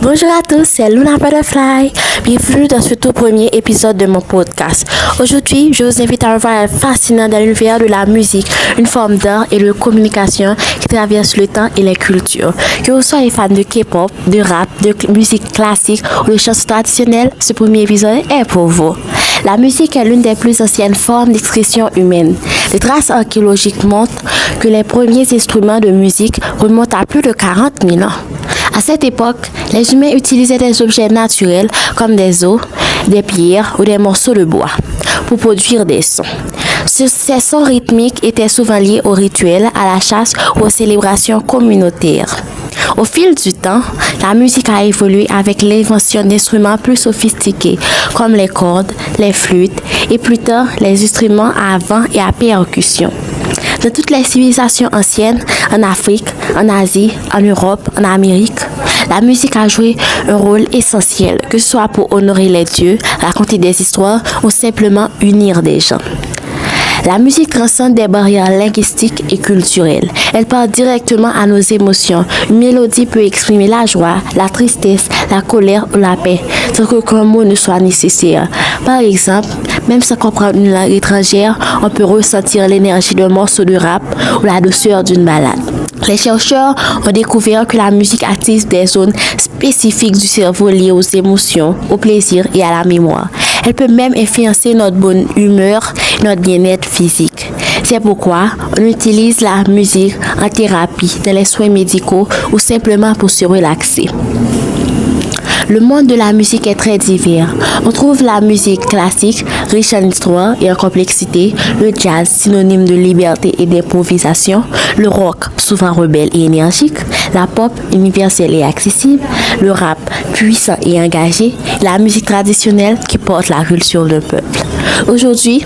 Bonjour à tous, c'est Luna Butterfly. Bienvenue dans ce tout premier épisode de mon podcast. Aujourd'hui, je vous invite à revoir un fascinant dans l'univers de la musique, une forme d'art et de communication qui traverse le temps et les cultures. Que vous soyez fan de K-pop, de rap, de musique classique ou de chansons traditionnelles, ce premier épisode est pour vous. La musique est l'une des plus anciennes formes d'expression humaine. Les traces archéologiques montrent que les premiers instruments de musique remontent à plus de 40 000 ans. À cette époque, les humains utilisaient des objets naturels comme des os, des pierres ou des morceaux de bois pour produire des sons. Ces sons rythmiques étaient souvent liés aux rituels, à la chasse ou aux célébrations communautaires. Au fil du temps, la musique a évolué avec l'invention d'instruments plus sophistiqués comme les cordes, les flûtes et plus tard les instruments à vent et à percussion. Dans toutes les civilisations anciennes, en Afrique, en Asie, en Europe, en Amérique, la musique a joué un rôle essentiel, que ce soit pour honorer les dieux, raconter des histoires ou simplement unir des gens. La musique transcende des barrières linguistiques et culturelles. Elle parle directement à nos émotions. Une mélodie peut exprimer la joie, la tristesse, la colère ou la paix, sans qu'aucun mot ne soit nécessaire. Par exemple, même sans comprendre une langue étrangère, on peut ressentir l'énergie d'un morceau de rap ou la douceur d'une balade. Les chercheurs ont découvert que la musique active des zones spécifiques du cerveau liées aux émotions, au plaisir et à la mémoire. Elle peut même influencer notre bonne humeur et notre bien-être physique. C'est pourquoi on utilise la musique en thérapie, dans les soins médicaux ou simplement pour se relaxer. Le monde de la musique est très divers. On trouve la musique classique, riche en histoire et en complexité, le jazz, synonyme de liberté et d'improvisation, le rock, souvent rebelle et énergique, la pop, universelle et accessible, le rap, puissant et engagé, la musique traditionnelle qui porte la culture d'un peuple. Aujourd'hui,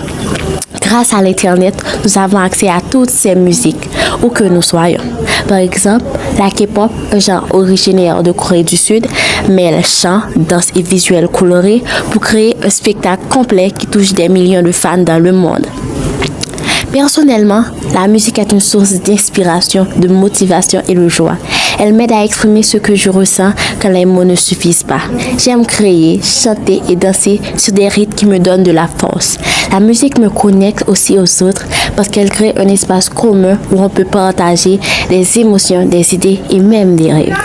grâce à l'Internet, nous avons accès à toutes ces musiques, où que nous soyons. Par exemple, la K-pop, un genre originaire de Corée du Sud, mêle chant, danse et visuels colorés pour créer un spectacle complet qui touche des millions de fans dans le monde. Personnellement, la musique est une source d'inspiration, de motivation et de joie. Elle m'aide à exprimer ce que je ressens quand les mots ne suffisent pas. J'aime créer, chanter et danser sur des rythmes qui me donnent de la force. La musique me connecte aussi aux autres parce qu'elle crée un espace commun où on peut partager des émotions, des idées et même des rêves.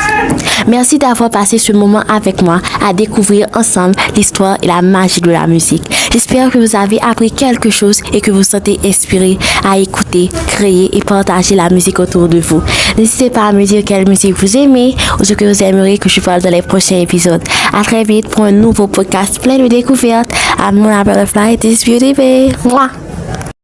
Merci d'avoir passé ce moment avec moi à découvrir ensemble l'histoire et la magie de la musique. J'espère que vous avez appris quelque chose et que vous sentez inspiré à écouter, créer et partager la musique autour de vous. N'hésitez pas à me dire quelle musique vous aimez ou ce que vous aimeriez que je parle dans les prochains épisodes. À très vite pour un nouveau podcast plein de découvertes. I'm Luna Butterfly, this beauty babe. Mwah!